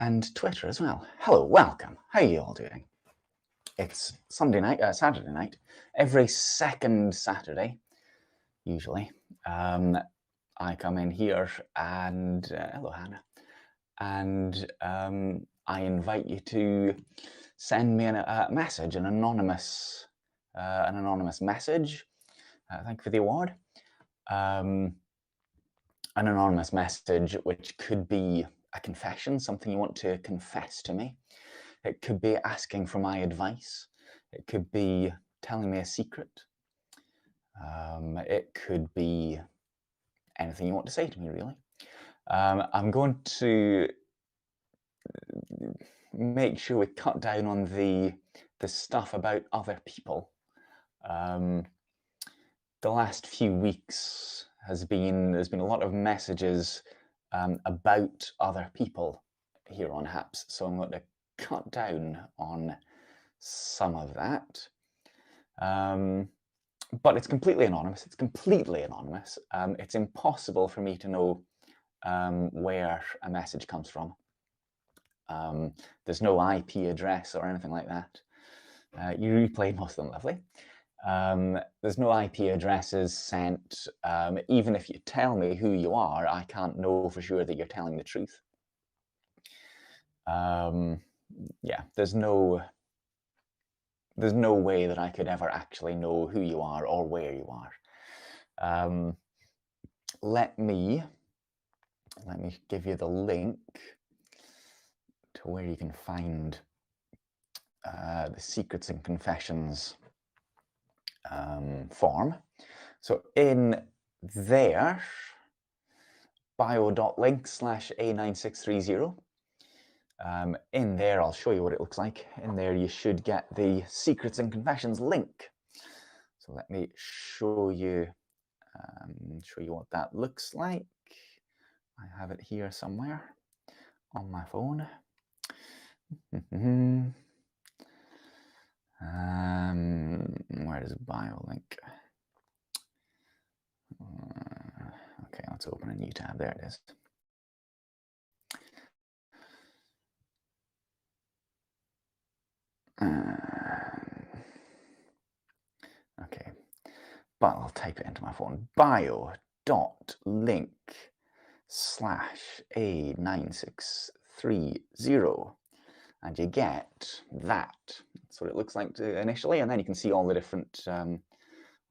and Twitter as well. Hello, welcome. How are you all doing? It's Saturday night. Every second Saturday, usually, I come in here and hello, Hannah, and I invite you to send me a message, an anonymous message. Thank you for the award. An anonymous message, which could be a confession, something you want to confess to me. It could be asking for my advice. It could be telling me a secret. It could be anything you want to say to me, really. I'm going to make sure we cut down on the stuff about other people. The last few weeks there's been a lot of messages about other people here on Haps, so I'm going to cut down on some of that. But it's completely anonymous. It's completely anonymous. It's impossible for me to know where a message comes from. There's no IP address or anything like that. You replayed most of them, lovely. There's no IP addresses sent. Even if you tell me who you are, I can't know for sure that you're telling the truth. Yeah, there's no way that I could ever actually know who you are or where you are. Let me give you the link to where you can find the Secrets and Confessions form. So in there, bio.link/A9630. In there, I'll show you what it looks like. In there, you should get the Secrets and Confessions link. So let me show you what that looks like. I have it here somewhere on my phone. Where is BioLink? Okay, let's open a new tab. There it is. Okay, but I'll type it into my phone. bio.link/A9630, and you get that. That's what it looks like initially, and then you can see all the different all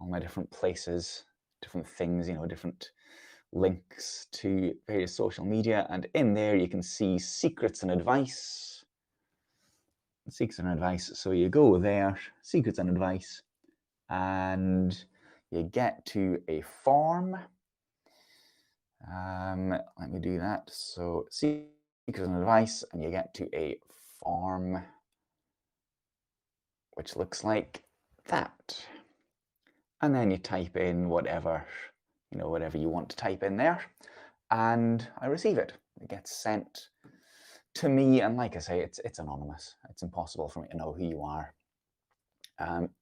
my different places, different things, different links to various social media, and in there you can see secrets and advice. Secrets and advice. So you go there, secrets and advice, and you get to a form. Let me do that. So secrets and advice, and you get to a form which looks like that. And then you type in whatever you want to type in there, and I receive it. It gets sent to me, and like I say, it's anonymous. It's impossible for me to know who you are.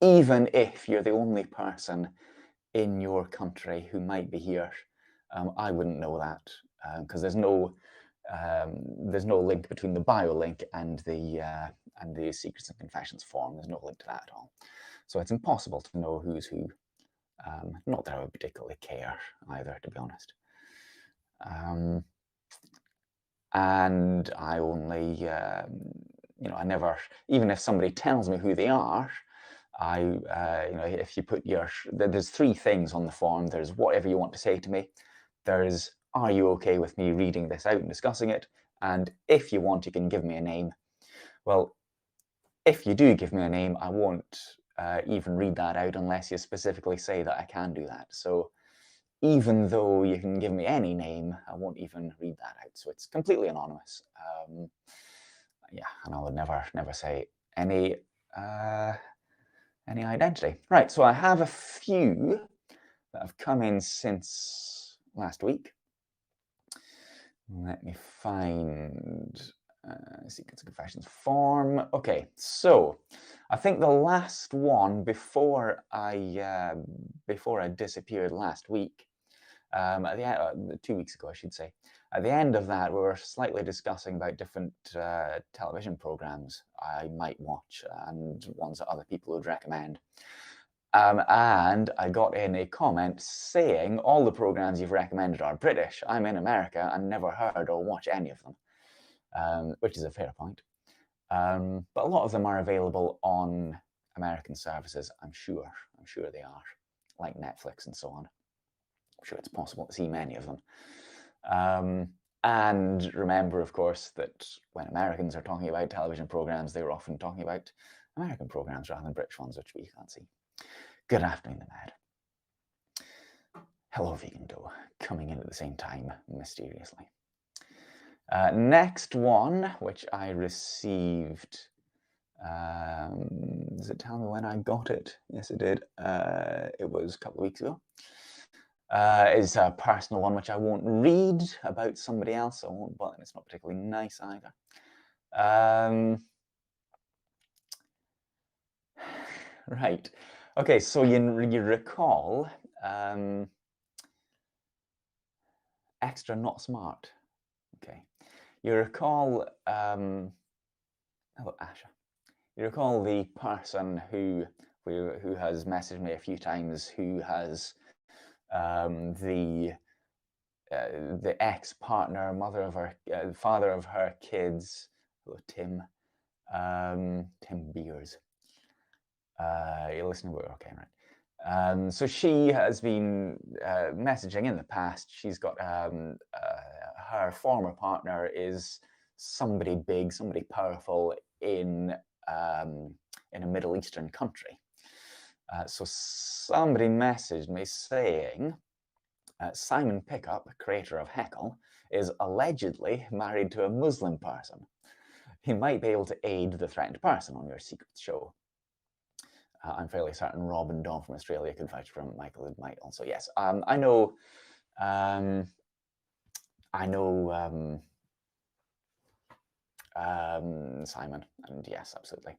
Even if you're the only person in your country who might be here, I wouldn't know that, because there's no link between the bio link and the Secrets and Confessions form. There's no link to that at all. So it's impossible to know who's who. Not that I would particularly care either, to be honest. And I only, I never, even if somebody tells me who they are, if you put there's three things on the form. There's whatever you want to say to me. There's, are you okay with me reading this out and discussing it? And if you want, you can give me a name. Well, if you do give me a name, I won't even read that out unless you specifically say that I can do that. So even though you can give me any name, I won't even read that out. So it's completely anonymous. Yeah, and I would never say any identity. Right, so I have a few that have come in since last week. Let me find Secrets and Confessions form. Okay, so I think the last one before I disappeared last week, 2 weeks ago, I should say, At the end of that, we were slightly discussing about different television programs I might watch and ones that other people would recommend. And I got in a comment saying, all the programs you've recommended are British. I'm in America and never heard or watch any of them, which is a fair point. But a lot of them are available on American services, I'm sure. I'm sure they are, like Netflix and so on. I'm sure it's possible to see many of them. And remember, of course, that when Americans are talking about television programs, they're often talking about American programs rather than British ones, which we can't see. Good afternoon, the Mad. Hello, Vegan Dough, coming in at the same time, mysteriously. Next one, which I received, does it tell me when I got it? Yes, it did. It was a couple of weeks ago. Is a personal one which I won't read about somebody else. I won't, but it's not particularly nice either. Right. Okay, so you recall extra not smart. Okay. You recall, hello, Asha. You recall the person who has messaged me a few times, who has the ex-partner, father of her kids, hello, Tim, Tim Beers. You're listening, okay, right. So she has been messaging in the past. She's got her former partner is somebody big, somebody powerful in a Middle Eastern country. So somebody messaged me saying, Simon Pickup, creator of Heckle, is allegedly married to a Muslim person. He might be able to aid the threatened person on your secret show. I'm fairly certain Rob and Don from Australia could vouch for him. Michael and might also. Yes, I know Simon, and yes, absolutely.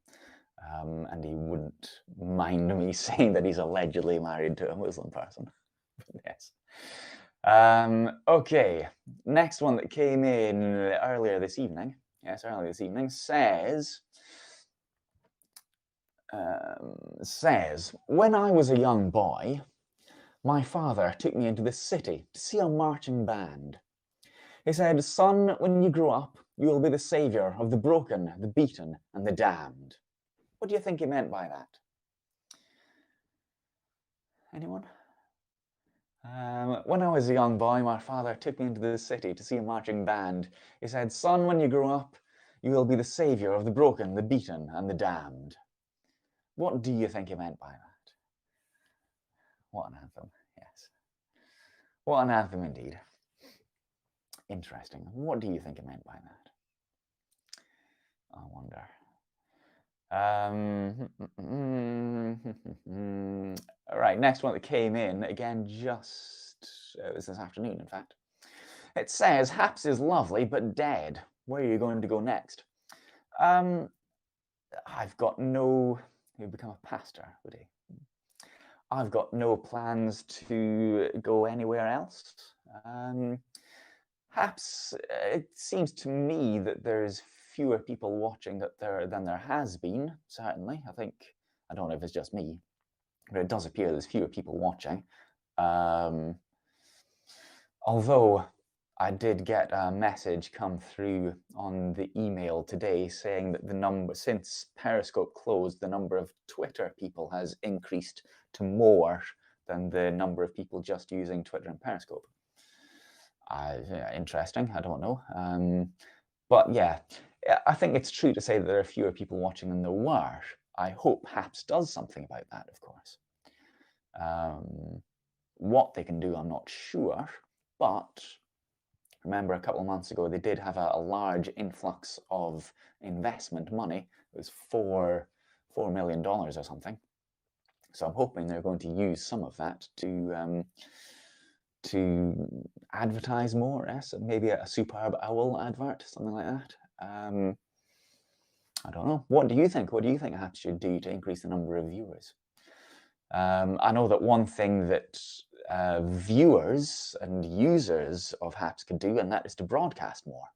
And he wouldn't mind me saying that he's allegedly married to a Muslim person. Yes. Okay, next one that came in earlier this evening. Yes, earlier this evening says, when I was a young boy, my father took me into the city to see a marching band. He said, son, when you grow up, you will be the saviour of the broken, the beaten, and the damned. What do you think he meant by that? Anyone? When I was a young boy, my father took me into the city to see a marching band. He said, son, when you grow up, you will be the saviour of the broken, the beaten, and the damned. What do you think he meant by that? What an anthem, yes. What an anthem indeed. Interesting. What do you think he meant by that? I wonder. All right, next one that came in, again, it was this afternoon, in fact. It says, Haps is lovely, but dead. Where are you going to go next? I've got no... He'd become a pastor, would he? I've got no plans to go anywhere else. Haps, it seems to me that there's fewer people watching than there has been, certainly. I don't know if it's just me, but it does appear there's fewer people watching. Although I did get a message come through on the email today saying that since Periscope closed, the number of Twitter people has increased to more than the number of people just using Twitter and Periscope. Interesting, I don't know. But yeah, I think it's true to say that there are fewer people watching than there were. I hope Haps does something about that, of course. What they can do, I'm not sure, but remember a couple of months ago, they did have a large influx of investment money. It was $4 million or something. So I'm hoping they're going to use some of that to advertise more, yes? Maybe a Superb Owl advert, something like that. I don't know. What do you think? What do you think Haps should do to increase the number of viewers? I know that one thing that viewers and users of Haps could do, and that is to broadcast more.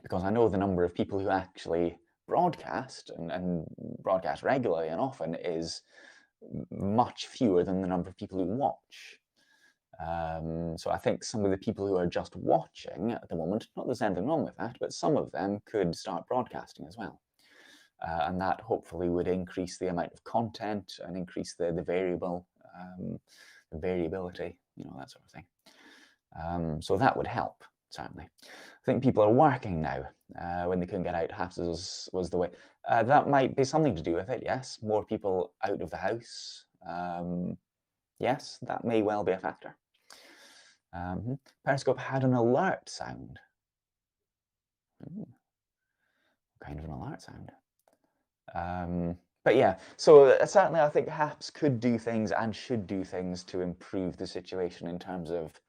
Because I know the number of people who actually broadcast and broadcast regularly and often is much fewer than the number of people who watch. So I think some of the people who are just watching at the moment, not that there's anything wrong with that, but some of them could start broadcasting as well. And that hopefully would increase the amount of content and increase the variability, that sort of thing. So that would help, certainly. I think people are working now. When they couldn't get out, Haps was the way. That might be something to do with it, yes. More people out of the house. Yes, that may well be a factor. Periscope had an alert sound. What kind of an alert sound? But yeah, so certainly I think Haps could do things and should do things to improve the situation in terms of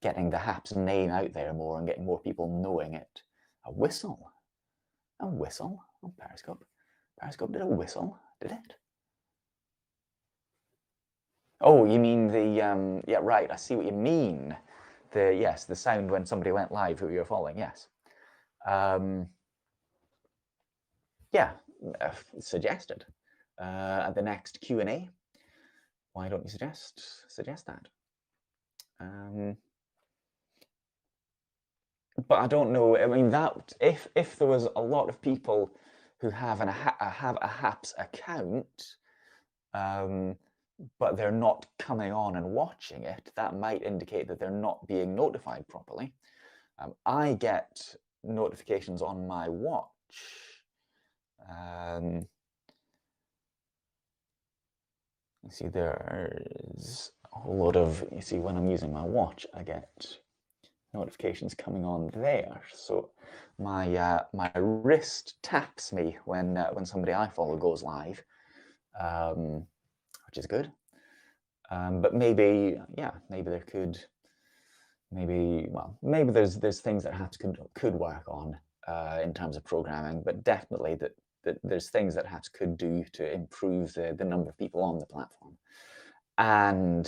getting the Haps name out there more and getting more people knowing it. A whistle? A whistle on Periscope? Periscope did a whistle, did it? Oh, you mean the, yeah, right, I see what you mean. Yes, the sound when somebody went live who you're following, yes. Yeah, suggested. At the next Q&A, why don't you suggest that? But I don't know, I mean, that if there was a lot of people who have a Haps account, but they're not coming on and watching it, that might indicate that they're not being notified properly. I get notifications on my watch. You see, there's a whole lot of, you see, when I'm using my watch, I get notifications coming on there. So my my wrist taps me when somebody I follow goes live, which is good. But maybe, yeah, maybe there could, maybe there's things that Haps could work on in terms of programming, but definitely that there's things that Haps could do to improve the number of people on the platform. And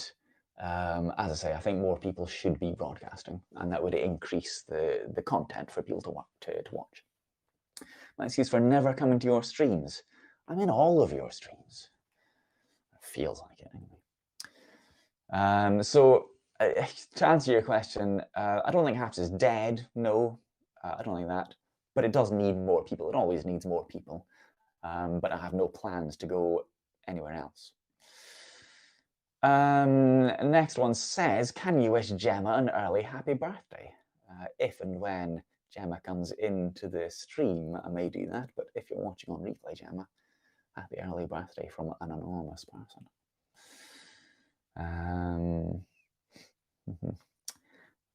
as I say, I think more people should be broadcasting, and that would increase the content for people to watch. My excuse for never coming to your streams. I'm in all of your streams. It feels like it anyway. So to answer your question, I don't think Haps is dead. No, I don't think that. But it does need more people. It always needs more people. But I have no plans to go anywhere else. Next one says, can you wish Gemma an early happy birthday? If and when Gemma comes into the stream, I may do that. But if you're watching on replay, Gemma, happy early birthday from an anonymous person.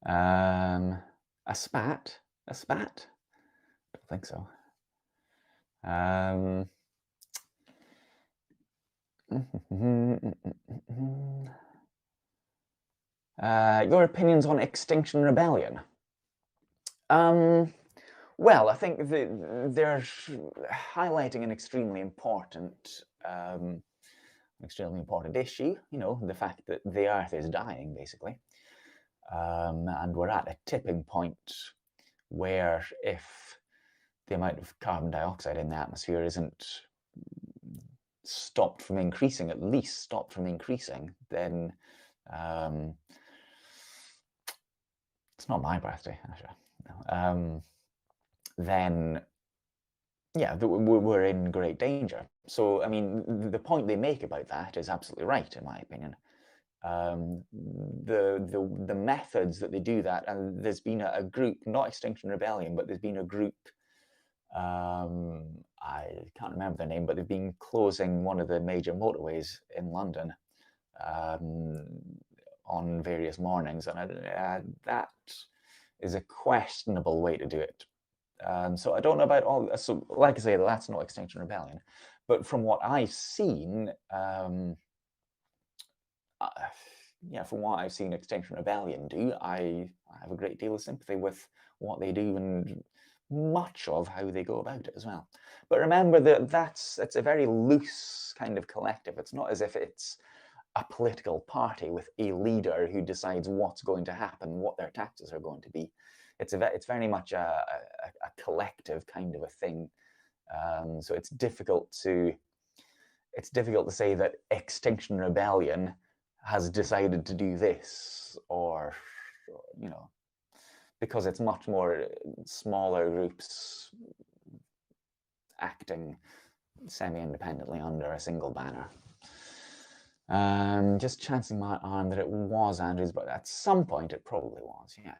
A spat? A spat? I don't think so. Your opinions on Extinction Rebellion? Well, I think they're highlighting an extremely important issue, the fact that the Earth is dying, basically. And we're at a tipping point where if the amount of carbon dioxide in the atmosphere isn't stopped from increasing, at least stopped from increasing, then it's not my birthday, actually. Then, yeah, we're in great danger. So, I mean, the point they make about that is absolutely right, in my opinion. The methods that they do that, and there's been a group, not Extinction Rebellion, but there's been a group, I can't remember their name, but they've been closing one of the major motorways in London on various mornings, and that is a questionable way to do it. So I don't know about all. So, like I say, that's not Extinction Rebellion, but from what I've seen, yeah, from what I've seen Extinction Rebellion do, I have a great deal of sympathy with what they do and much of how they go about it as well. But remember that it's a very loose kind of collective. It's not as if it's a political party with a leader who decides what's going to happen, what their taxes are going to be. It's very much a collective kind of a thing. So it's difficult to say that Extinction Rebellion has decided to do this, or because it's much more smaller groups acting semi-independently under a single banner. Just chancing my arm that it was Andrews, but at some point it probably was, yeah.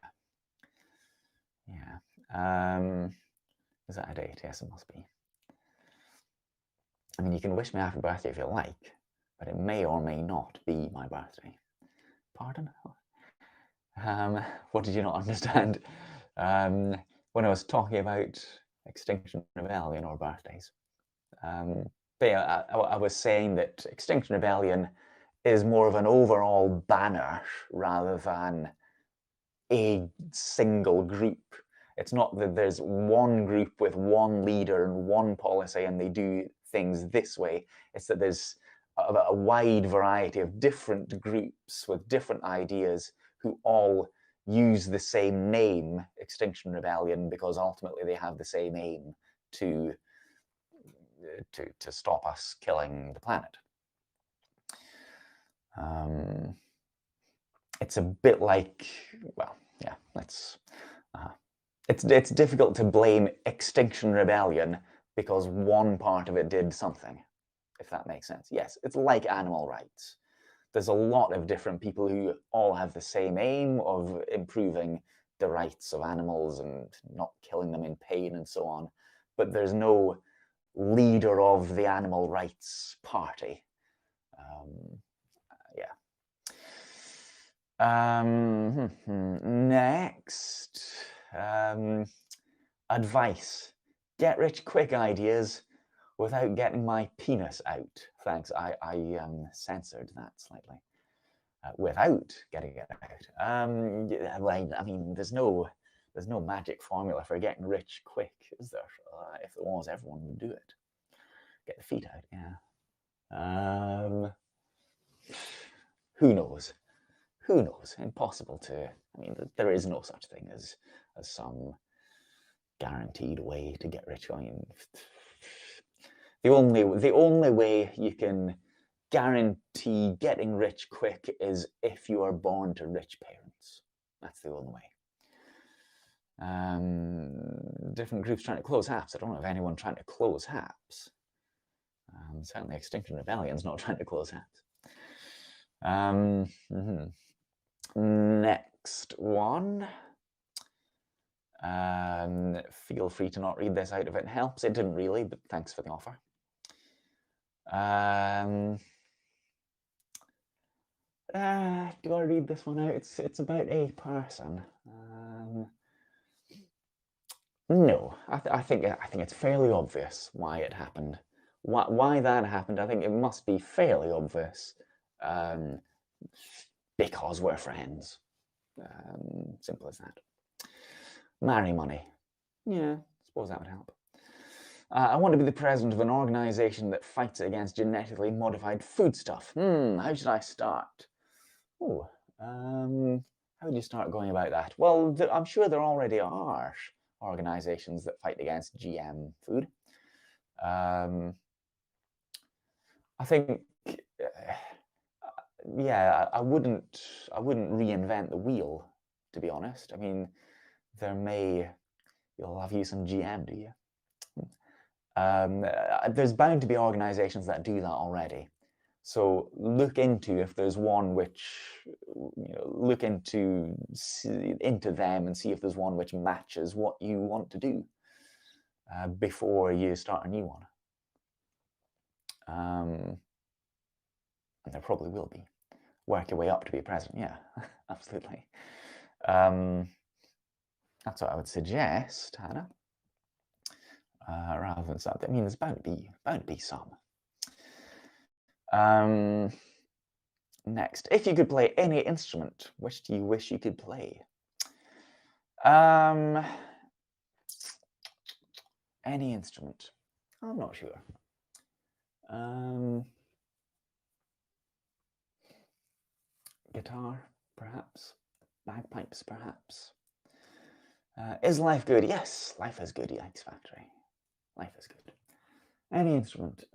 Is that a date? Yes, it must be. I mean, you can wish me happy birthday if you like, but it may or may not be my birthday. Pardon? What did you not understand when I was talking about Extinction Rebellion or birthdays? But yeah, I was saying that Extinction Rebellion is more of an overall banner rather than a single group. It's not that there's one group with one leader and one policy and they do things this way. It's that there's a wide variety of different groups with different ideas who all use the same name, Extinction Rebellion, because ultimately they have the same aim to stop us killing the planet. It's a bit like, well, yeah, it's difficult to blame Extinction Rebellion because one part of it did something, if that makes sense. Yes, it's like animal rights. There's a lot of different people who all have the same aim of improving the rights of animals and not killing them in pain and so on, but there's no leader of the animal rights party. Next, advice. Get rich quick ideas without getting my penis out. Thanks, I censored that slightly. Without getting it out. Well, I mean, there's no magic formula for getting rich quick, is there? If there was, everyone would do it. Get the feet out, yeah. Who knows? Who knows? Impossible to. I mean, there is no such thing as some guaranteed way to get rich. I mean, the only way you can guarantee getting rich quick is if you are born to rich parents. That's the only way. Different groups trying to close HAPS. I don't know of anyone trying to close HAPS. Certainly Extinction Rebellion's not trying to close HAPS. Next one. Feel free to not read this out if it helps. It didn't really, but thanks for the offer. Do I read this one out? It's about a person. No, I think it's fairly obvious why it happened. Why that happened, I think it must be fairly obvious. Because we're friends. Simple as that. Marry money. Yeah, I suppose that would help. I want to be the president of an organization that fights against genetically modified foodstuff. How should I start? Oh, how do you start going about that? Well, I'm sure there already are organizations that fight against GM food. I think, yeah, I wouldn't reinvent the wheel, to be honest. I mean, you'll have you some GM, do you? There's bound to be organizations that do that already. So look into if there's one which, look into them and see if there's one which matches what you want to do before you start a new one. And there probably will be. Work your way up to be president. Yeah, absolutely. That's what I would suggest, Hannah. Rather than something. I mean, there's bound to be some. Next, if you could play any instrument, which do you wish you could play? Any instrument. I'm not sure. Guitar, perhaps. Bagpipes, perhaps. Is life good? Yes, life is good, Yikes Factory. Life is good. Any instrument.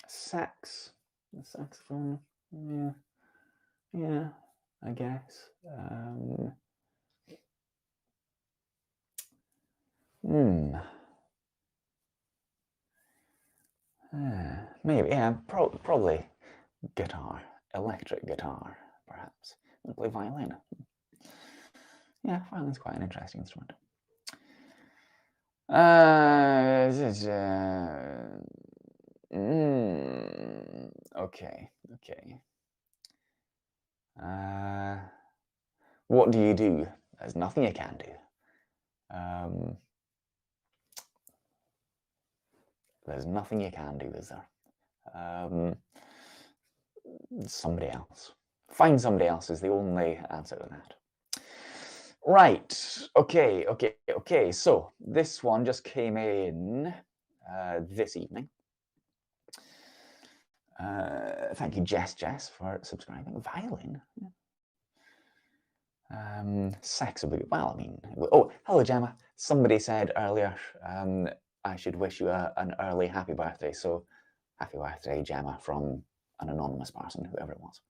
Sax. The saxophone. Yeah, I guess. Maybe, yeah, probably guitar, electric guitar, perhaps. I'll play violin. Yeah, violin's quite an interesting instrument. Okay. What do you do? There's nothing you can do. There's nothing you can do, is there? Somebody else. Find somebody else is the only answer to that. Right. Okay. So this one just came in this evening. Thank you, Jess, for subscribing. Violin. Sax would be, well, I mean, oh, hello, Gemma. Somebody said earlier I should wish you an early happy birthday. So happy birthday, Gemma, from an anonymous person, whoever it was.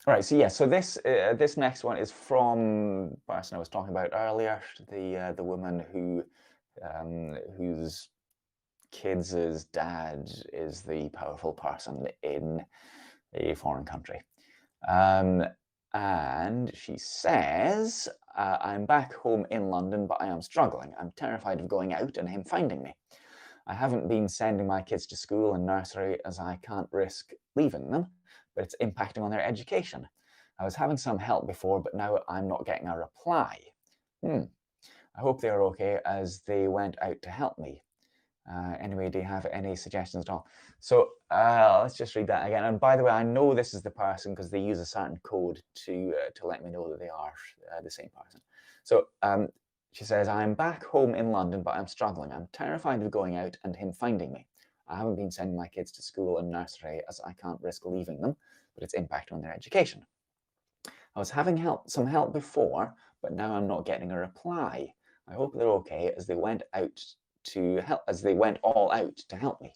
Right, so yeah, so this next one is from the person I was talking about earlier, the woman whose kids' dad is the powerful person in a foreign country. And she says, I'm back home in London, but I am struggling. I'm terrified of going out and him finding me. I haven't been sending my kids to school and nursery as I can't risk leaving them, but it's impacting on their education. I was having some help before, but now I'm not getting a reply. I hope they are okay as they went out to help me. Anyway, do you have any suggestions at all? So let's just read that again. And by the way, I know this is the person because they use a certain code to let me know that they are the same person. So she says, I'm back home in London, but I'm struggling. I'm terrified of going out and him finding me. I haven't been sending my kids to school and nursery as I can't risk leaving them, but it's impacting on their education. I was having some help before, but now I'm not getting a reply. I hope they're okay as they went all out to help me.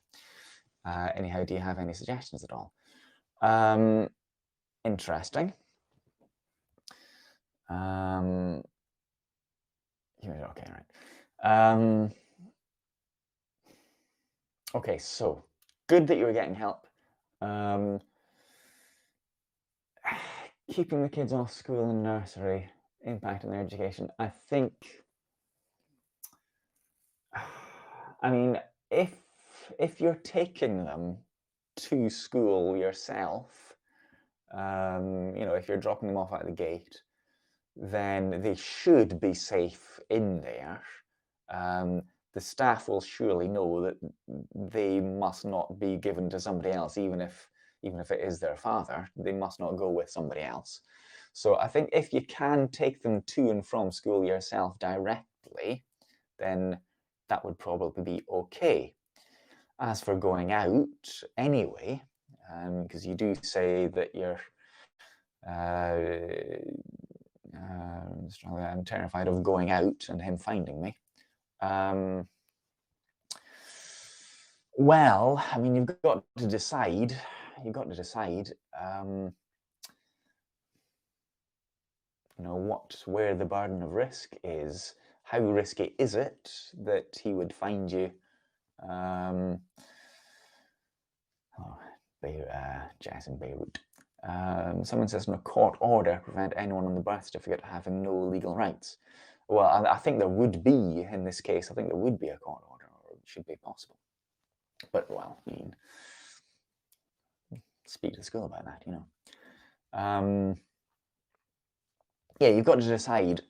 Anyhow, do you have any suggestions at all? Interesting. Okay, right. Okay, so good that you were getting help. Keeping the kids off school and nursery, impacting their education. I think, I mean, if you're taking them to school yourself, if you're dropping them off at the gate, then they should be safe in there. The staff will surely know that they must not be given to somebody else, even if it is their father. They must not go with somebody else. So I think if you can take them to and from school yourself directly, then that would probably be okay. As for going out anyway, because you do say that you're I'm terrified of going out and him finding me. Well, I mean, you've got to decide. Where the burden of risk is. How risky is it that he would find you? Jazz in Beirut. Someone says, no court order prevent anyone on the birth certificate having no legal rights. Well, I think there would be, in this case, I think there would be a court order, or it should be possible. But, well, I mean, speak to the school about that, Yeah, you've got to decide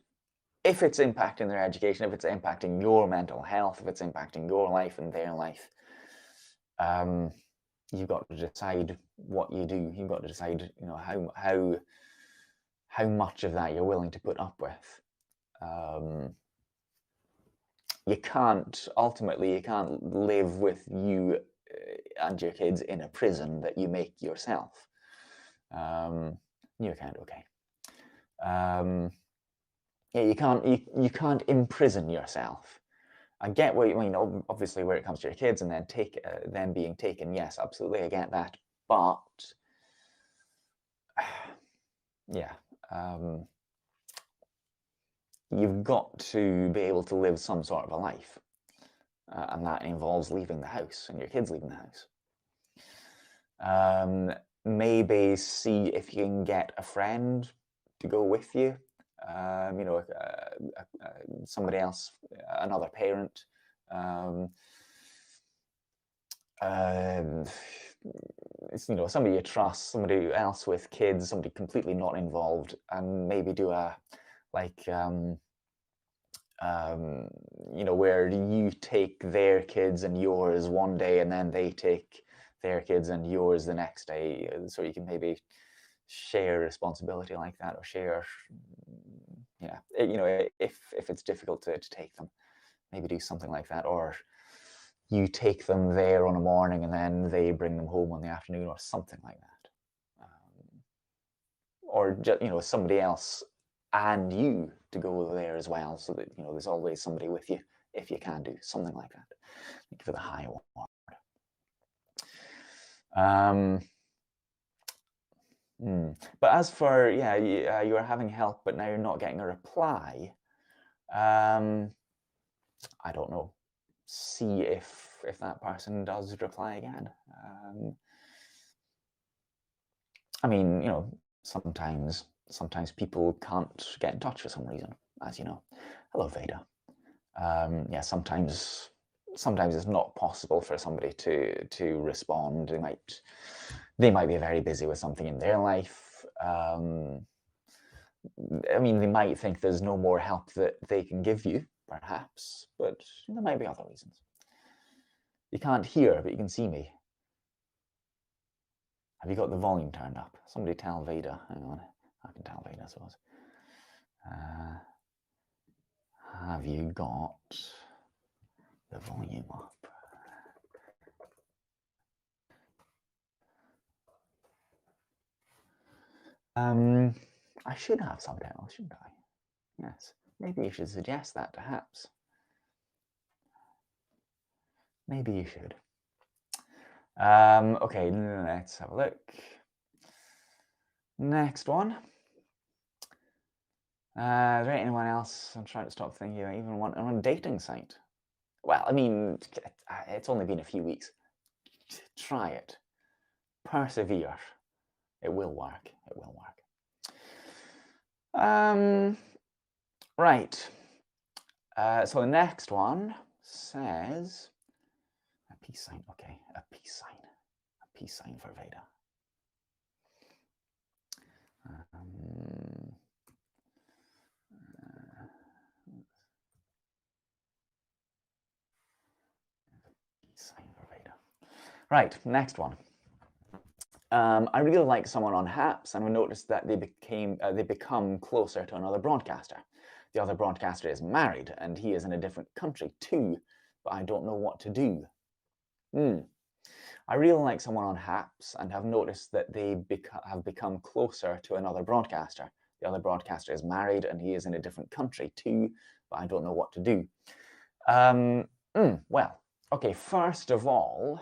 if it's impacting their education, if it's impacting your mental health, if it's impacting your life and their life. You've got to decide what you do. You've got to decide, how much of that you're willing to put up with. Ultimately, you can't live with you and your kids in a prison that you make yourself. You can't, okay. Yeah, you can't imprison yourself. I get what you mean, obviously, where it comes to your kids and then them being taken. Yes, absolutely, I get that. But yeah, you've got to be able to live some sort of a life, and that involves leaving the house and your kids leaving the house. Maybe see if you can get a friend to go with you. Somebody else, another parent. Somebody you trust, somebody else with kids, somebody completely not involved, and maybe do a where you take their kids and yours one day, and then they take their kids and yours the next day, so you can maybe share responsibility like that, or share, if it's difficult to take them, maybe do something like that, or you take them there on a morning and then they bring them home on the afternoon, or something like that. Or just, somebody else and you to go there as well, so that there's always somebody with you if you can do something like that. Thank you for the high award. But as for you are having help, but now you're not getting a reply. I don't know. See if that person does reply again. I mean, sometimes people can't get in touch for some reason, as you know. Hello, Veda. Yeah, sometimes it's not possible for somebody to respond. They might be very busy with something in their life. I mean, they might think there's no more help that they can give you, perhaps, but there might be other reasons. You can't hear, but you can see me. Have you got the volume turned up? Somebody tell Veda. Hang on, I can tell Veda, I suppose. Have you got the volume up? I should have subtitles, shouldn't I? Yes. Maybe you should suggest that to Haps. Maybe you should. Okay, let's have a look. Next one. Is there anyone else? I'm trying to stop thinking about even one on a dating site. Well, I mean, it's only been a few weeks. Try it. Persevere. It will work. It will work. Right. So the next one says a peace sign. Okay, a peace sign. A peace sign for Veda. Sign for Veda. Right, next one. I really like someone on Haps, and I noticed that they become closer to another broadcaster. The other broadcaster is married, and he is in a different country too, but I don't know what to do. I really like someone on Haps and have noticed that they have become closer to another broadcaster. The other broadcaster is married, and he is in a different country too, but I don't know what to do. Well, okay, first of all,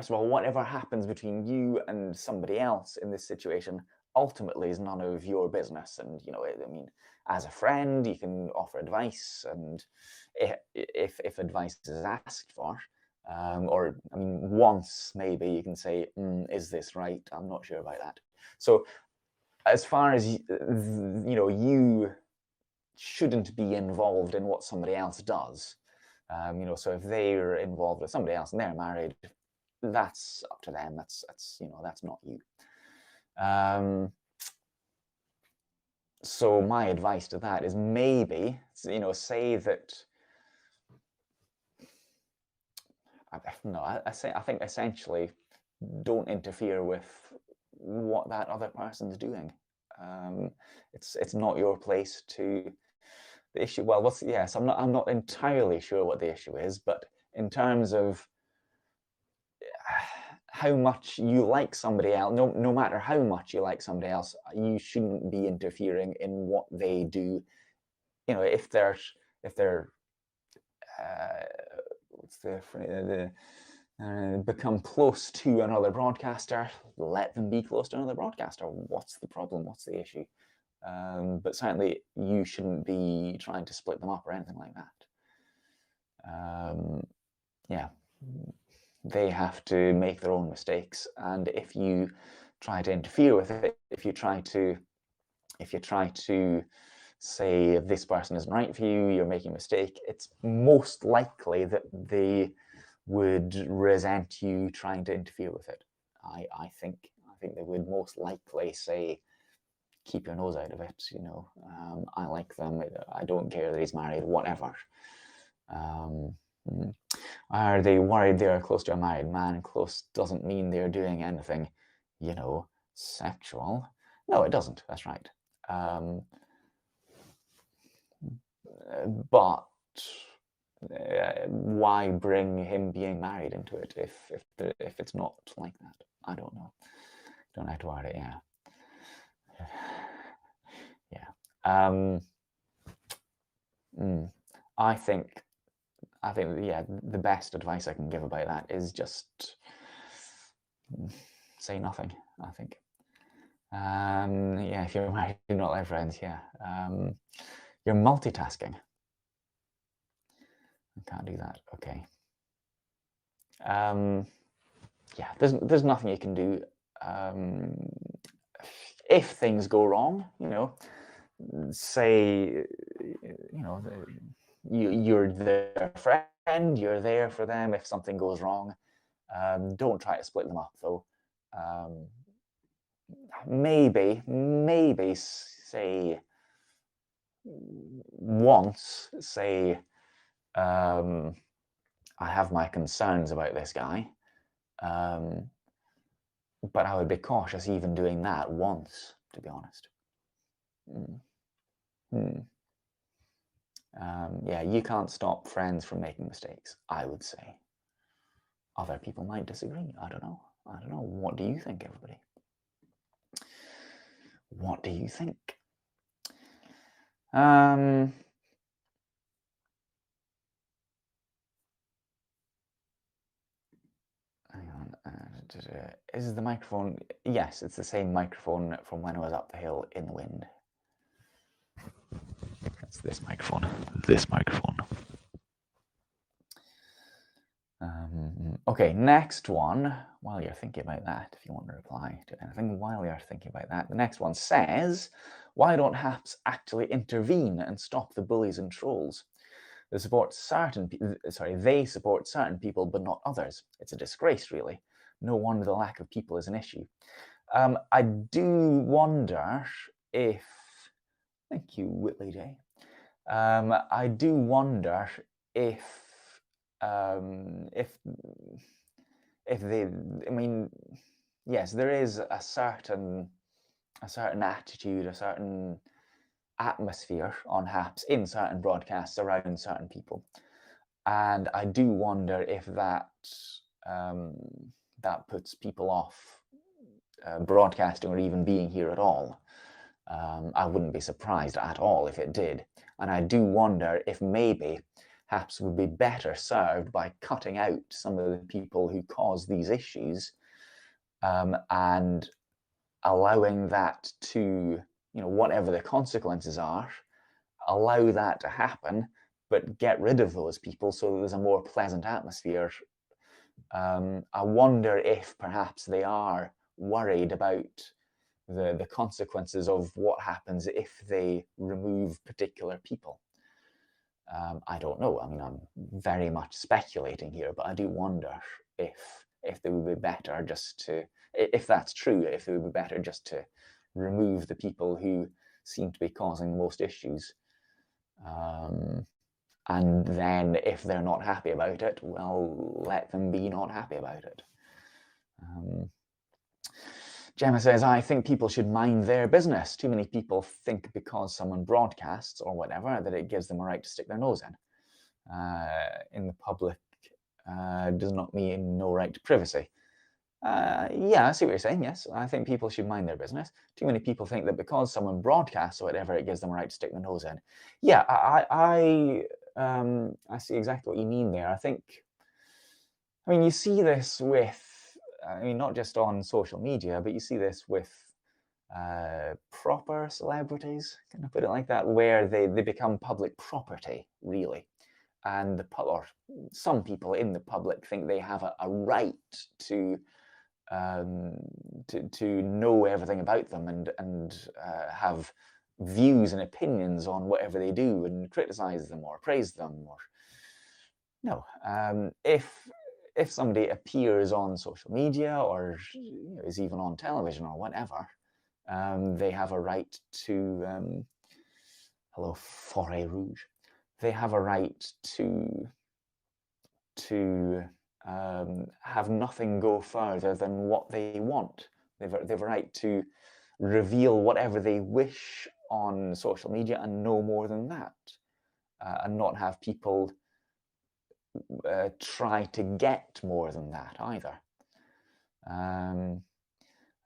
whatever happens between you and somebody else in this situation ultimately is none of your business. And, I mean, as a friend, you can offer advice, and if advice is asked for, or, I mean, once maybe you can say, is this right? I'm not sure about that. So as far as, you shouldn't be involved in what somebody else does. So if they're involved with somebody else and they're married, that's up to them. That's not you. So my advice to that is maybe, say that. I think essentially, don't interfere with what that other person's doing. It's not your place to the issue. Well, yes, I'm not entirely sure what the issue is, but in terms of how much you like somebody else, no matter how much you like somebody else, you shouldn't be interfering in what they do. You know, if they're what's the become close to another broadcaster, let them be close to another broadcaster. What's the problem? What's the issue? But certainly you shouldn't be trying to split them up or anything like that. Yeah, they have to make their own mistakes, and if you try to interfere with it, if you try to say this person isn't right for you, you're making a mistake, it's most likely that they would resent you trying to interfere with it. I think they would most likely say, keep your nose out of it, you know. I like them, I don't care that he's married, whatever. Are they worried they're close to a married man? Close doesn't mean they're doing anything, you know, sexual. No, it doesn't, that's right. But why bring him being married into it if it's not like that? I don't know. Don't have to worry. Yeah. I think yeah, the best advice I can give about that is just say nothing. I think. Yeah, if you're married, you're not like friends. Yeah. You're multitasking. I can't do that. Okay. Yeah, there's nothing you can do. If things go wrong, you know, say, you know, you're their friend, you're there for them if something goes wrong. Don't try to split them up, though. Maybe say once, say, I have my concerns about this guy, but I would be cautious even doing that once, to be honest. Yeah, you can't stop friends from making mistakes, I would say. Other people might disagree. I don't know. What do you think, everybody? What do you think? Hang on. Is the microphone? Yes, it's the same microphone from when I was up the hill in the wind. It's this microphone. Okay, next one. While you're thinking about that, if you want to reply to anything while you're thinking about that, the next one says, why don't HAPS actually intervene and stop the bullies and trolls? They support certain people, but not others. It's a disgrace, really. No wonder the lack of people is an issue. I do wonder if, thank you, Whitley J. I do wonder if they, I mean, yes, there is a certain attitude, a certain atmosphere on HAPS in certain broadcasts around certain people, and I do wonder if that that puts people off broadcasting or even being here at all. I wouldn't be surprised at all if it did, and I do wonder if maybe HAPS would be better served by cutting out some of the people who cause these issues and allowing that to, you know, whatever the consequences are, allow that to happen, but get rid of those people so that there's a more pleasant atmosphere. I wonder if perhaps they are worried about the consequences of what happens if they remove particular people. I don't know. I mean, I'm very much speculating here, but I do wonder if they would be better just to, if that's true, if it would be better just to remove the people who seem to be causing the most issues. And then if they're not happy about it, well, let them be not happy about it. Gemma says, I think people should mind their business. Too many people think because someone broadcasts or whatever that it gives them a right to stick their nose in the public does not mean no right to privacy. Yeah, I see what you're saying. Yes, I think people should mind their business. Too many people think that because someone broadcasts or whatever, it gives them a right to stick their nose in. Yeah, I see exactly what you mean there. I mean, you see this with, not just on social media, but you see this with proper celebrities, can I put it like that, where they become public property, really. And or some people in the public think they have a right to know everything about them and have views and opinions on whatever they do and criticize them or praise them. Or no, if somebody appears on social media or is even on television or whatever, they have a right to hello, Forêt Rouge. They have a right to have nothing go further than what they want. They have a right to reveal whatever they wish on social media and no more than that, and not have people try to get more than that either. I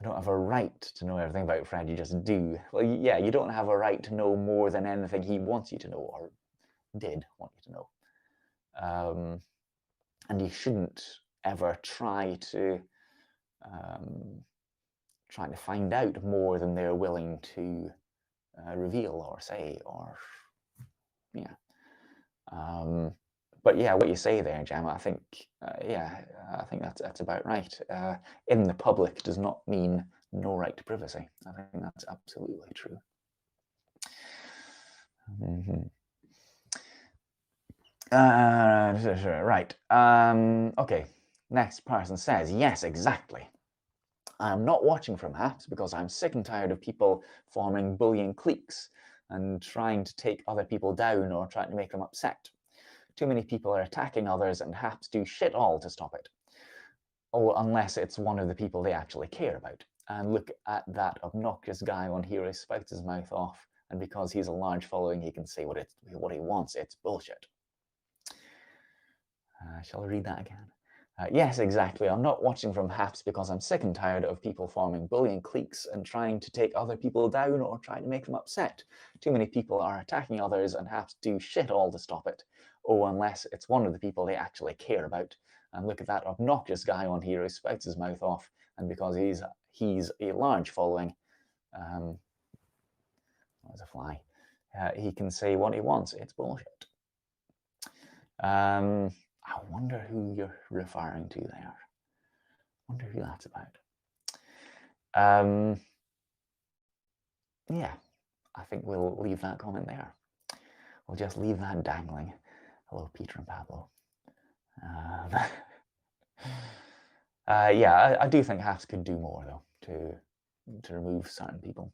don't have a right to know everything about Fred, you just do. Well, yeah, you don't have a right to know more than anything he wants you to know, or did want you to know. And you shouldn't ever try to find out more than they're willing to reveal or say, or yeah. But yeah, what you say there, Gemma, I think I think that's about right. In the public does not mean no right to privacy. I think that's absolutely true. Right. Okay. Next person says, yes, exactly. I am not watching from apps because I'm sick and tired of people forming bullying cliques and trying to take other people down or trying to make them upset. Too many people are attacking others and apps do shit all to stop it. Oh, unless it's one of the people they actually care about. And look at that obnoxious guy on here who spouts his mouth off, and because he's a large following, he can say what he wants. It's bullshit. Shall I read that again? Yes, exactly. I'm not watching from apps because I'm sick and tired of people forming bullying cliques and trying to take other people down or trying to make them upset. Too many people are attacking others and have to do shit all to stop it. Oh, unless it's one of the people they actually care about. And look at that obnoxious guy on here who spouts his mouth off, and because he's a large following, there's a fly, he can say what he wants. It's bullshit. I wonder who you're referring to there. I wonder who that's about. Yeah, I think we'll leave that comment there. We'll just leave that dangling. Hello, Peter and Pablo. Yeah, I do think apps could do more though to remove certain people.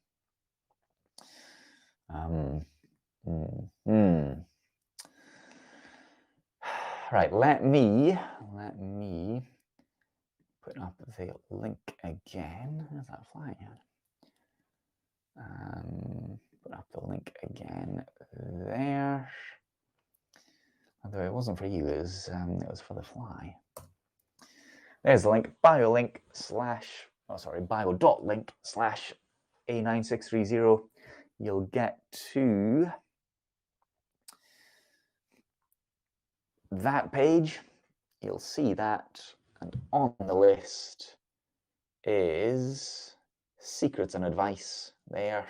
Right, let me put up the link again. There's that fly again. Put up the link again there. Although it wasn't for you, it was for the fly. There's the link, bio.link / A9630. You'll get to that page. You'll see that, and on the list is secrets and advice there,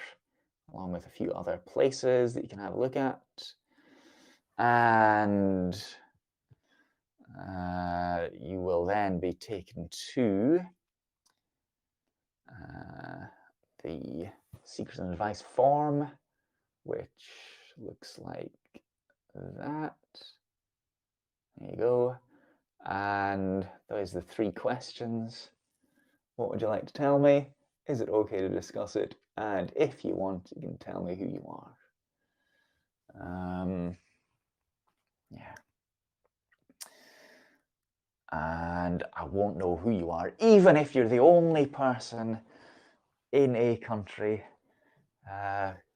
along with a few other places that you can have a look at. And you will then be taken to the secrets and advice form, which looks like that. There you go. And those are the 3 questions. What would you like to tell me? Is it okay to discuss it? And if you want, you can tell me who you are. Yeah. And I won't know who you are, even if you're the only person in a country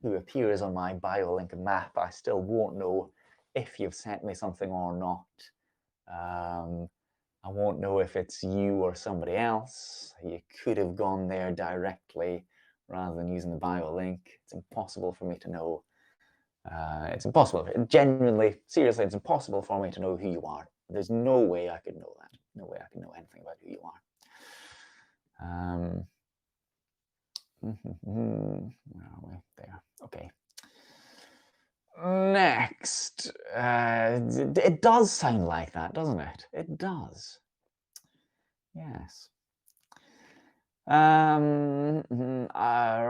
who appears on my BioLink map, I still won't know if you've sent me something or not. I won't know if it's you or somebody else. You could have gone there directly rather than using the BioLink. It's impossible for me to know. It's impossible. Genuinely, seriously, it's impossible for me to know who you are. There's no way I could know that. No way I can know anything about who you are. Where are we? There. Okay. Next. It does sound like that, doesn't it? It does. Yes. All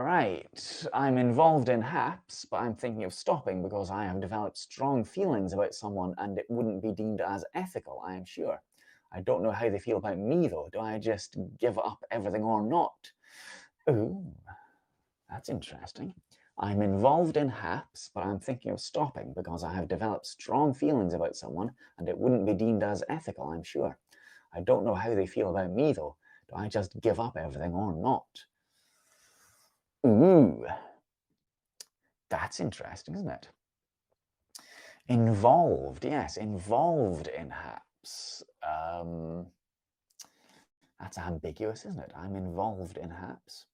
right. I'm involved in HAPS, but I'm thinking of stopping because I have developed strong feelings about someone and it wouldn't be deemed as ethical, I am sure. I don't know how they feel about me, though. Do I just give up everything or not? Ooh, that's interesting. I'm involved in HAPS, but I'm thinking of stopping because I have developed strong feelings about someone and it wouldn't be deemed as ethical, I'm sure. I don't know how they feel about me, though. Do I just give up everything or not? Ooh, that's interesting, isn't it? Involved, yes, involved in HAPS. That's ambiguous, isn't it? I'm involved in HAPS.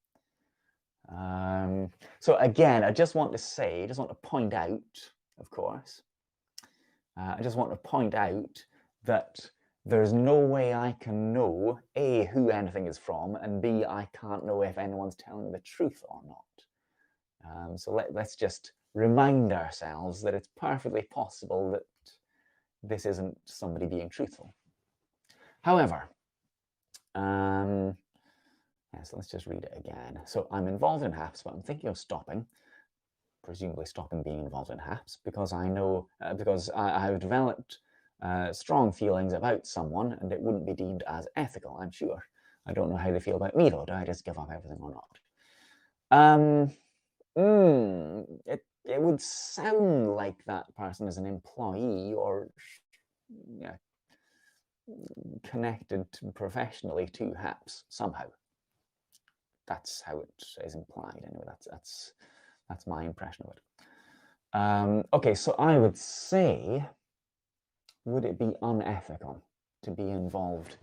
So again, I just want to point out, of course, I just want to point out that there's no way I can know, A, who anything is from, and B, I can't know if anyone's telling the truth or not. So let's just remind ourselves that it's perfectly possible that this isn't somebody being truthful. However, so let's just read it again. So I'm involved in HAPS, but I'm thinking of stopping, presumably stopping being involved in HAPS, because I know, because I have developed strong feelings about someone and it wouldn't be deemed as ethical, I'm sure. I don't know how they feel about me, though. Do I just give up everything or not? It would sound like that person is an employee or yeah, connected professionally to HAPS somehow. That's how it is implied. Anyway, that's my impression of it. Okay, so I would say, would it be unethical to be involved?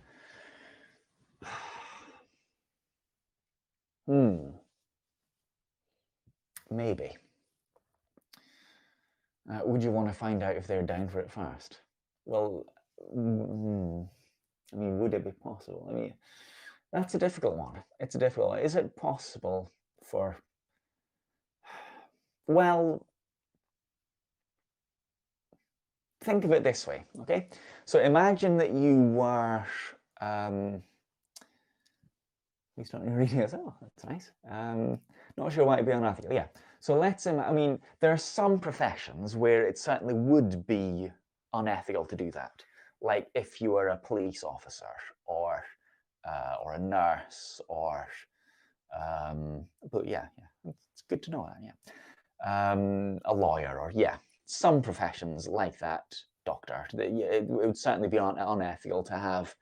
Maybe. Would you want to find out if they're down for it first? Well, I mean, would it be possible? I mean, that's a difficult one. It's a difficult one. Is it possible for... Well, think of it this way, okay? So imagine that you were... Please don't reading this. Oh, that's nice. Not sure why it'd be unethical. Yeah. So let's, I mean, there are some professions where it certainly would be unethical to do that. Like if you were a police officer or a nurse or, but yeah, it's good to know that, yeah. A lawyer or, yeah, some professions like that, doctor, it would certainly be unethical to have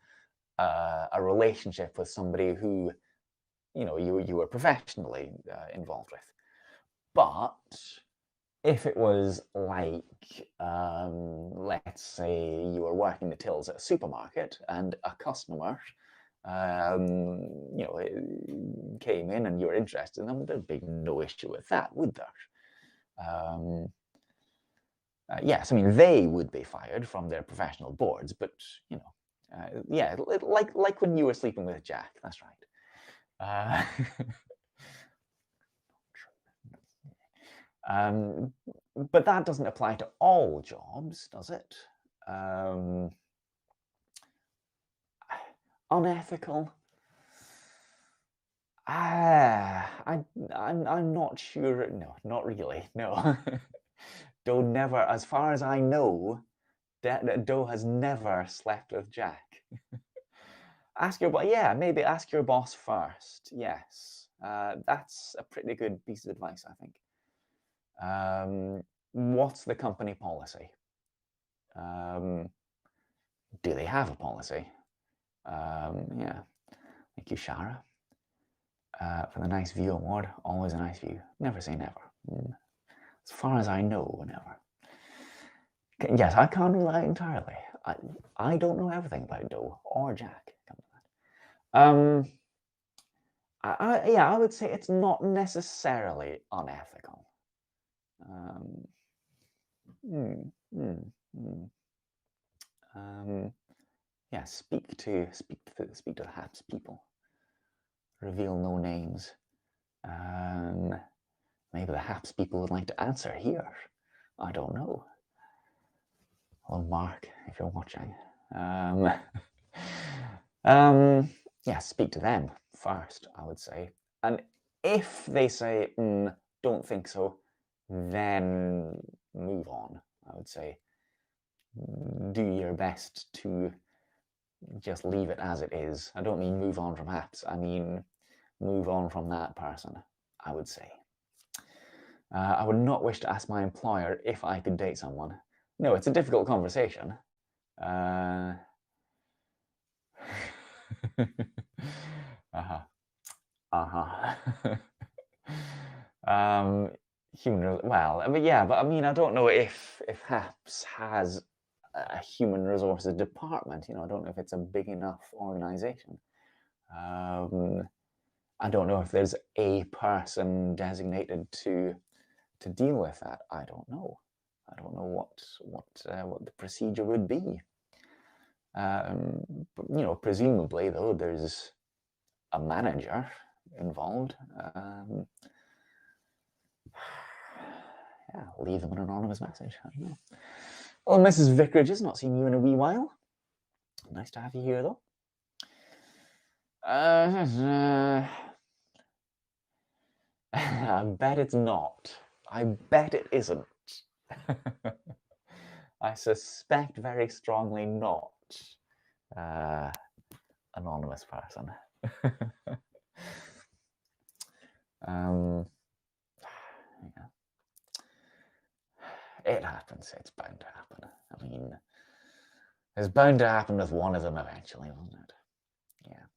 a relationship with somebody who, you know, you were professionally involved with. But if it was like, let's say you were working the tills at a supermarket and a customer, you know, came in and you were interested in them, there'd be no issue with that, would there? Yes, I mean, they would be fired from their professional boards, but, you know, yeah, like when you were sleeping with Jack, that's right. But that doesn't apply to all jobs, does it? Unethical? I'm not sure. No, not really. No. Doe never, as far as I know, Doe has never slept with Jack. Ask your boss. Yeah, maybe ask your boss first. Yes, that's a pretty good piece of advice, I think. What's the company policy? Do they have a policy? Yeah. Thank you, Shara. for the Nice View Award. Always a nice view. Never say never. As far as I know, never. Yes, I can't rule out entirely. I don't know everything about Doe or Jack. I would say it's not necessarily unethical. Yeah, speak to the Haps people. Reveal no names. Maybe the Haps people would like to answer here. I don't know. Hello, Mark, if you're watching. Yeah, speak to them first, I would say. And if they say, don't think so, then move on, I would say. Do your best to just leave it as it is. I don't mean move on from Haps, I mean move on from that person, I would say. I would not wish to ask my employer if I could date someone. No, it's a difficult conversation. Well, I mean, I don't know if HAPS has a human resources department. I don't know if it's a big enough organization. I don't know if there's a person designated to deal with that. I don't know. I don't know what the procedure would be. Presumably though, there's a manager involved. Yeah, leave them an anonymous message. I don't know. Well, Mrs. Vickridge, not seen you in a wee while. Nice to have you here, though. I bet it's not. I bet it isn't. I suspect very strongly not. Anonymous person. Yeah. It happens. It's bound to happen. I mean, it's bound to happen with one of them eventually, won't it? Yeah.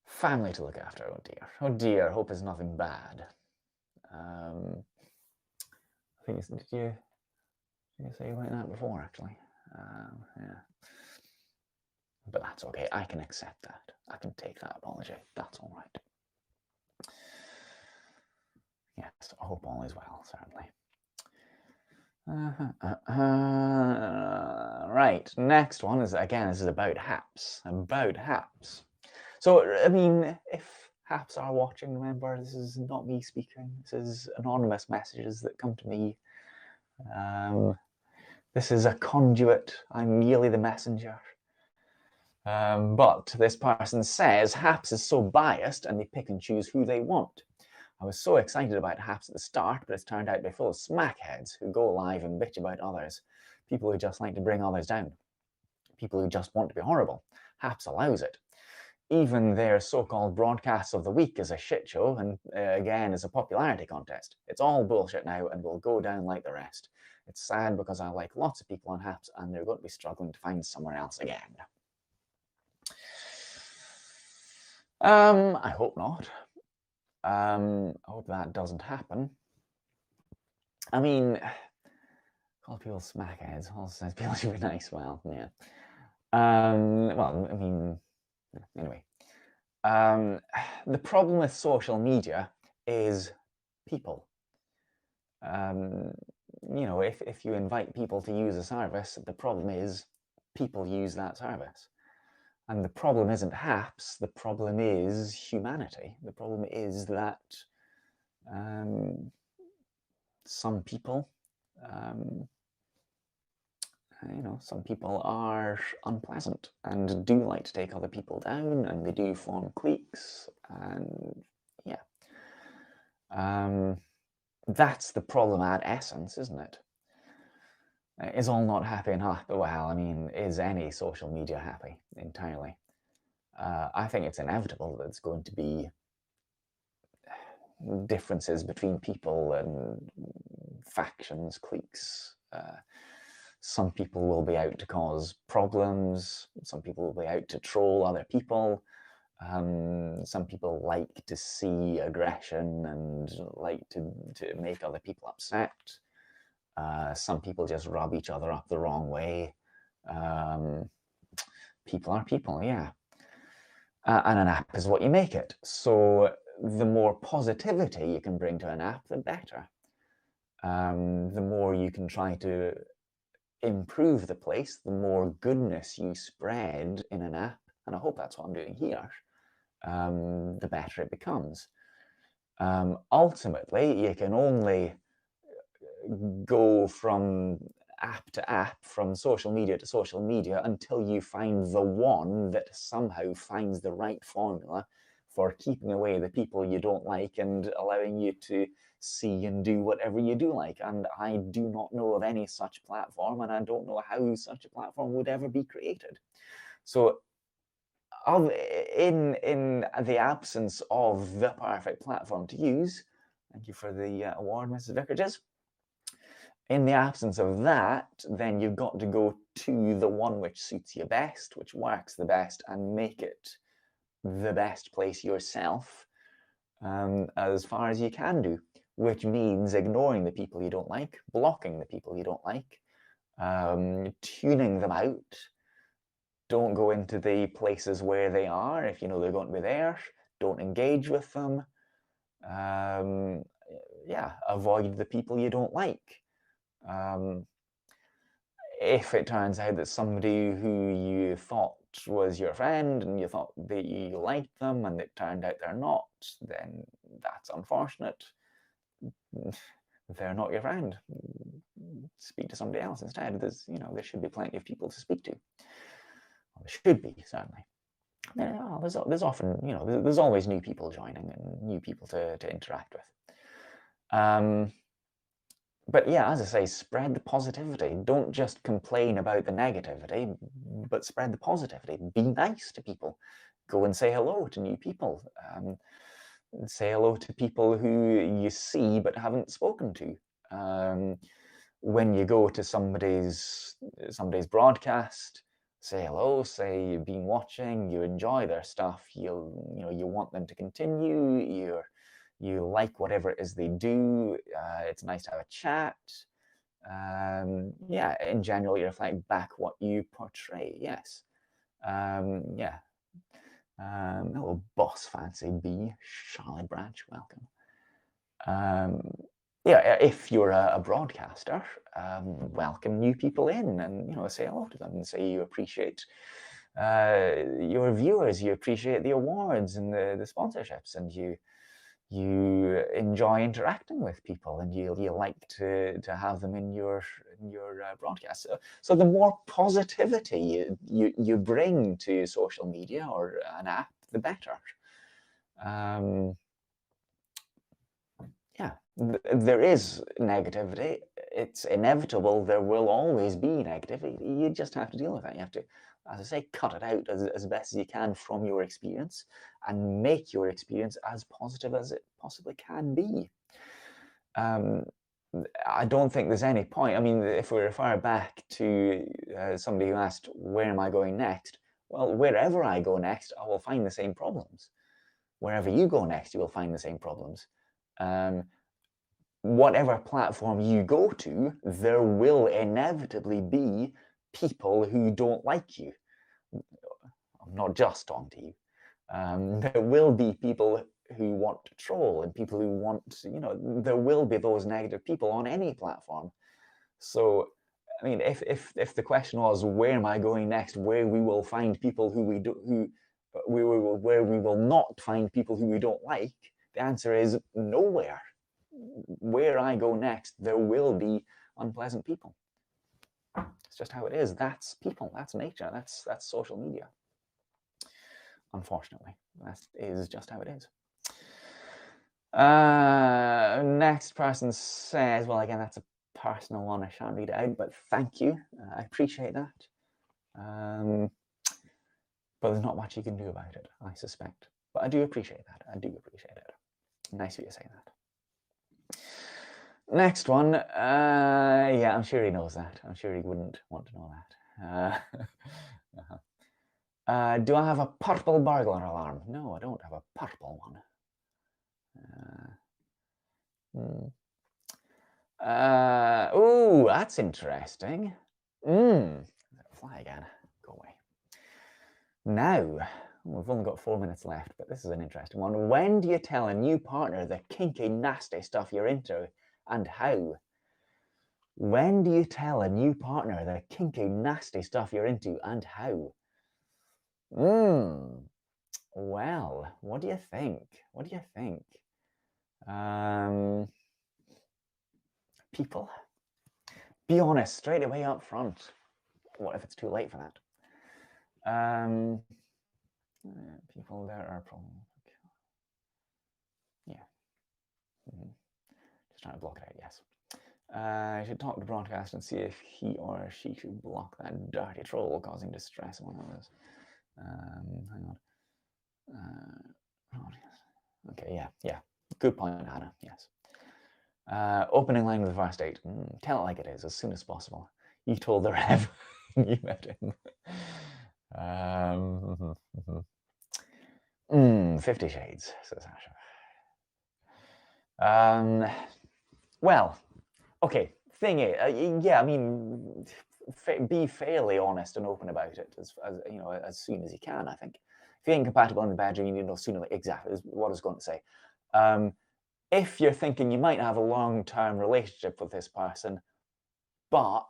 Family to look after. Oh dear. Oh dear. Hope it's nothing bad. I think did you say about that before, actually? Yeah. But that's okay. I can accept that. I can take that apology. That's all right. Yes, I hope all is well, certainly. Right, next one is, again, this is about HAPS. About HAPS. So, I mean, if HAPS are watching, remember, this is not me speaking. This is anonymous messages that come to me. This is a conduit. I'm merely the messenger. But this person says HAPS is so biased and they pick and choose who they want. I was so excited about HAPS at the start, but it's turned out to be full of smackheads who go live and bitch about others. People who just like to bring others down. People who just want to be horrible. HAPS allows it. Even their so-called broadcasts of the week is a shit show and, again, is a popularity contest. It's all bullshit now and will go down like the rest. It's sad because I like lots of people on HAPS and they're going to be struggling to find somewhere else again. I hope not. I hope that doesn't happen. I mean, call people smackheads. Also says people should be nice. Well, yeah. Well, I mean, anyway. The problem with social media is people. If you invite people to use a service, the problem is people use that service. And the problem isn't HAPS, the problem is humanity. The problem is that some people, some people are unpleasant and do like to take other people down, and they do form cliques, and yeah. That's the problem at essence, isn't it? Is all not happy and happy? Well, I mean, is any social media happy entirely? I think it's inevitable that it's going to be differences between people and factions, cliques. Some people will be out to cause problems. Some people will be out to troll other people. Some people like to see aggression and like to make other people upset. Some people just rub each other up the wrong way. People are people, yeah. And an app is what you make it. So the more positivity you can bring to an app, the better. The more you can try to improve the place, the more goodness you spread in an app, and I hope that's what I'm doing here, the better it becomes. Ultimately, you can only go from app to app, from social media to social media, until you find the one that somehow finds the right formula for keeping away the people you don't like and allowing you to see and do whatever you do like. And I do not know of any such platform, and I don't know how such a platform would ever be created. So in the absence of the perfect platform to use, thank you for the award, Mrs. Vicarages. In the absence of that, then you've got to go to the one which suits you best, which works the best, and make it the best place yourself, as far as you can do, which means ignoring the people you don't like, blocking the people you don't like, tuning them out. Don't go into the places where they are if you know they're going to be there. Don't engage with them. Yeah, avoid the people you don't like. If it turns out that somebody who you thought was your friend and you thought that you liked them and it turned out they're not, then that's unfortunate. They're not your friend. Speak to somebody else instead. There should be plenty of people to speak to. Well, there should be, certainly. There's often, there's always new people joining and new people to interact with. But yeah, as I say, spread the positivity. Don't just complain about the negativity, but spread the positivity. Be nice to people. Go and say hello to new people. Say hello to people who you see but haven't spoken to. When you go to somebody's broadcast, say hello. Say you've been watching. You enjoy their stuff. You want them to continue. You like whatever it is they do. It's nice to have a chat. Yeah, in general, you reflect back what you portray. Yes. Yeah. Hello, Boss Fancy B, Charlotte Branch, welcome. Yeah, if you're a broadcaster, welcome new people in and say hello to them and say you appreciate your viewers, you appreciate the awards and the sponsorships, and you enjoy interacting with people, and you like to have them in your broadcast. So the more positivity you bring to social media or an app, the better. Yeah, there is negativity. It's inevitable. There will always be negativity. You just have to deal with it. You have to, as I say, cut it out as best as you can from your experience and make your experience as positive as it possibly can be. I don't think there's any point. I mean, if we refer back to somebody who asked, where am I going next? Well, wherever I go next, I will find the same problems. Wherever you go next, you will find the same problems. Whatever platform you go to, there will inevitably be people who don't like you. I'm not just talking to you. There will be people who want to troll and people who want, there will be those negative people on any platform. So, I mean, if the question was, where am I going next? Where we will find people where we will not find people who we don't like, the answer is nowhere. Where I go next, there will be unpleasant people. It's just how it is. That's people. That's nature. That's social media. Unfortunately, that is just how it is. Next person says, well, again, that's a personal one. I shan't read it out, but thank you. I appreciate that. But there's not much you can do about it, I suspect. But I do appreciate that. I do appreciate it. Nice of you to say that. Next one. Yeah, I'm sure he knows that. I'm sure he wouldn't want to know that. Do I have a purple burglar alarm? No, I don't have a purple one. Oh, that's interesting. Fly again. Go away. Now, we've only got 4 minutes left, but this is an interesting one. When do you tell a new partner the kinky, nasty stuff you're into, and how? When do you tell a new partner the kinky, nasty stuff you're into, and how? Well, what do you think? What do you think? People, be honest straight away up front. What if it's too late for that? People, there are problems. Yeah. Just trying to block it out, yes. I should talk to Broadcast and see if he or she should block that dirty troll causing distress among others. Hang on. Okay, yeah. Good point, Hannah, yes. Opening line with the first date. Tell it like it is, as soon as possible. You told the Rev you met him. 50 Shades, says Asha. Well, okay, thing is, yeah, I mean, be fairly honest and open about it as you know, as soon as you can, I think. If you're incompatible in the bedroom, you need to know sooner, exactly, is what I was going to say. If you're thinking you might have a long-term relationship with this person, but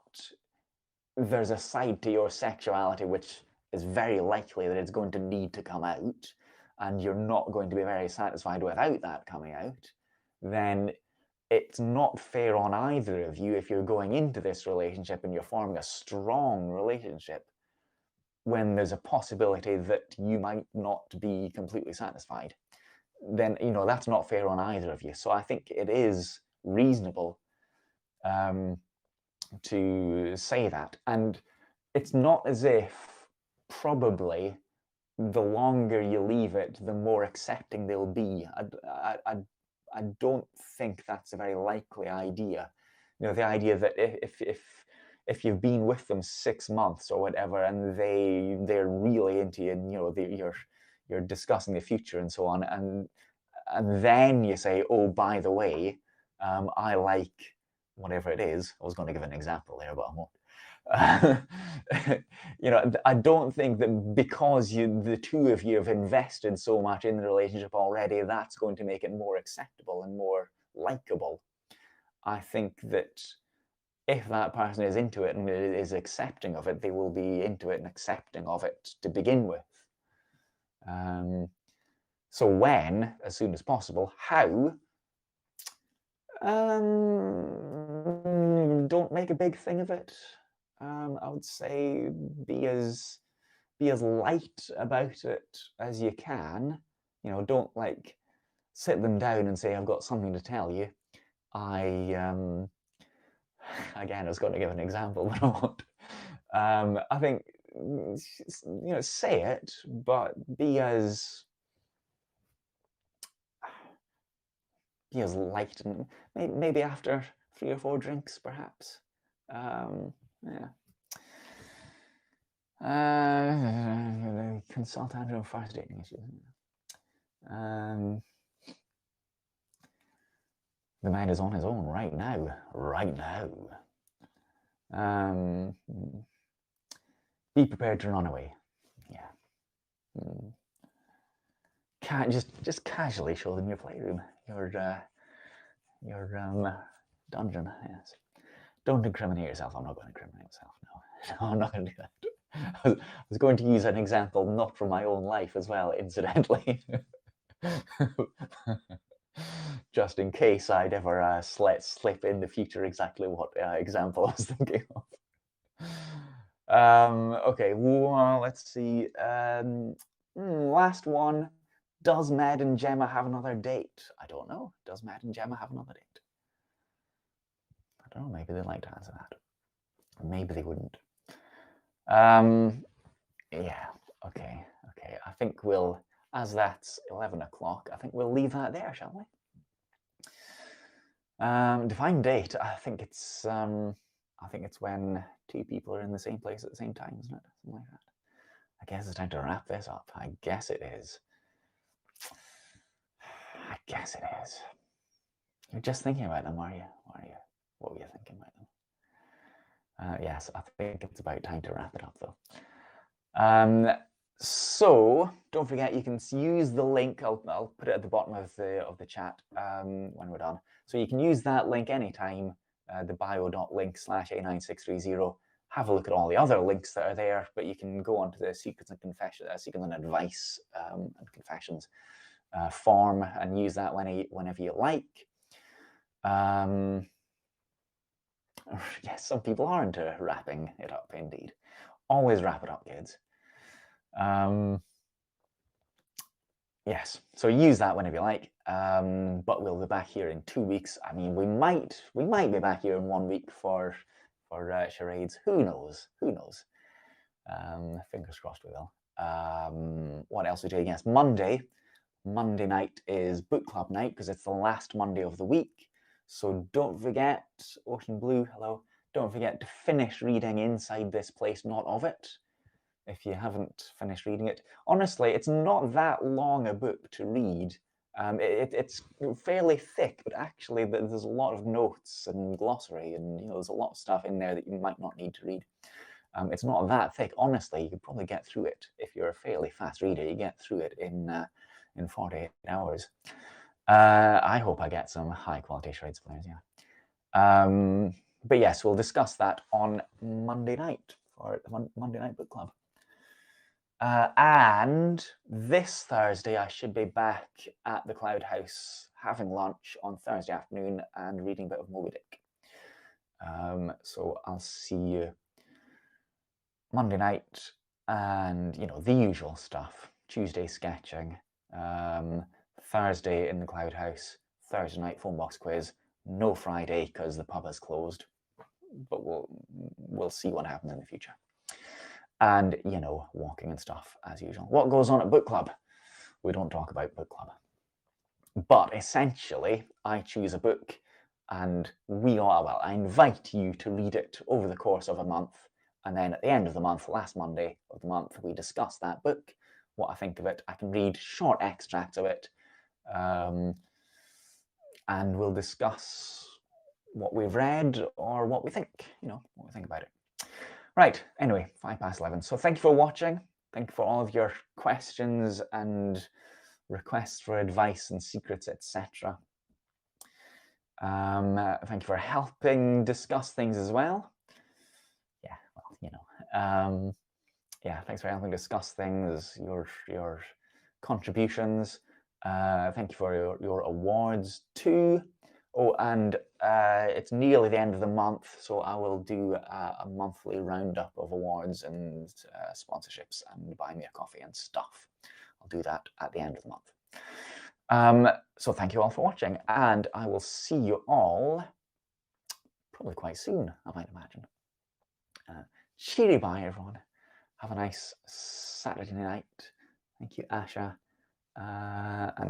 there's a side to your sexuality which is very likely that it's going to need to come out, and you're not going to be very satisfied without that coming out, then it's not fair on either of you if you're going into this relationship and you're forming a strong relationship when there's a possibility that you might not be completely satisfied. Then, you know, that's not fair on either of you. So I think it is reasonable to say that. And it's not as if probably the longer you leave it, the more accepting they'll be. I don't think that's a very likely idea. You know, the idea that if you've been with them 6 months or whatever, and they're really into you, and you know you're discussing the future and so on, and then you say, oh, by the way, I like whatever it is. I was going to give an example there, but I won't. You know, I don't think that because the two of you have invested so much in the relationship already, that's going to make it more acceptable and more likable. I think that if that person is into it and is accepting of it, they will be into it and accepting of it to begin with. So when, as soon as possible, how? Don't make a big thing of it. I would say be as light about it as you can. You know, don't like sit them down and say, I've got something to tell you. Again, I was going to give an example, but I won't. I think, you know, say it, but be as light, and maybe after 3 or 4 drinks, perhaps. Yeah. Consult Andrew on first dating issues. The man is on his own right now. Be prepared to run away. Yeah. Can't just casually show them your playroom, your dungeon. Yes. Don't incriminate yourself. I'm not going to incriminate myself. No, I'm not going to do that. I was going to use an example not from my own life as well, incidentally. Just in case I'd ever let slip in the future exactly what example I was thinking of. Okay, well, let's see. Last one. Does Med and Gemma have another date? I don't know. Does Med and Gemma have another date? I don't know. Maybe they'd like to answer that. Maybe they wouldn't. Yeah. Okay. I think we'll, as that's 11 o'clock, I think we'll leave that there, shall we? Define date. I think it's when 2 people are in the same place at the same time, isn't it? Something like that. I guess it's time to wrap this up. I guess it is. I guess it is. You're just thinking about them, are you? Are you? What were you thinking about them? Yes, I think it's about time to wrap it up, though. So don't forget, you can use the link. I'll put it at the bottom of the chat when we're done. So you can use that link anytime. The bio.link/A9630. Have a look at all the other links that are there, but you can go onto the Secrets and Confessions, Secrets and Advice and Confessions form and use that whenever you like. Yes, some people are into wrapping it up, indeed. Always wrap it up, kids. Yes, so use that whenever you like, but we'll be back here in 2 weeks. I mean, we might be back here in 1 week for charades. Who knows? Who knows? Fingers crossed we will. What else are we doing? Yes, Monday night is book club night because it's the last Monday of the week. So don't forget, Ocean Blue, hello. Don't forget to finish reading Inside This Place, Not of It, if you haven't finished reading it. Honestly, it's not that long a book to read. It's fairly thick, but actually there's a lot of notes and glossary, and there's a lot of stuff in there that you might not need to read. It's not that thick. Honestly, you could probably get through it if you're a fairly fast reader. You get through it in 48 hours. I hope I get some high quality charades players, yeah. But yes, we'll discuss that on Monday night for the Monday Night Book Club. And this Thursday, I should be back at the Cloud House having lunch on Thursday afternoon and reading a bit of Moby Dick. So I'll see you Monday night and, the usual stuff. Tuesday sketching, Thursday in the Cloud House, Thursday night phone box quiz, no Friday because the pub is closed, but we'll see what happens in the future. And, walking and stuff, as usual. What goes on at book club? We don't talk about book club. But essentially, I choose a book and I invite you to read it over the course of a month. And then at the end of the month, last Monday of the month, we discuss that book, what I think of it. I can read short extracts of it. And we'll discuss what we've read or what we think, what we think about it. Right, anyway, 11:05. So thank you for watching. Thank you for all of your questions and requests for advice and secrets, etc. Thank you for helping discuss things as well. Yeah, well, yeah, thanks for helping discuss things, your contributions. Thank you for your awards too. Oh, and it's nearly the end of the month, so I will do a monthly roundup of awards and sponsorships and buy me a coffee and stuff. I'll do that at the end of the month. So thank you all for watching, and I will see you all probably quite soon, I might imagine. Cheery bye, everyone. Have a nice Saturday night. Thank you, Asha. And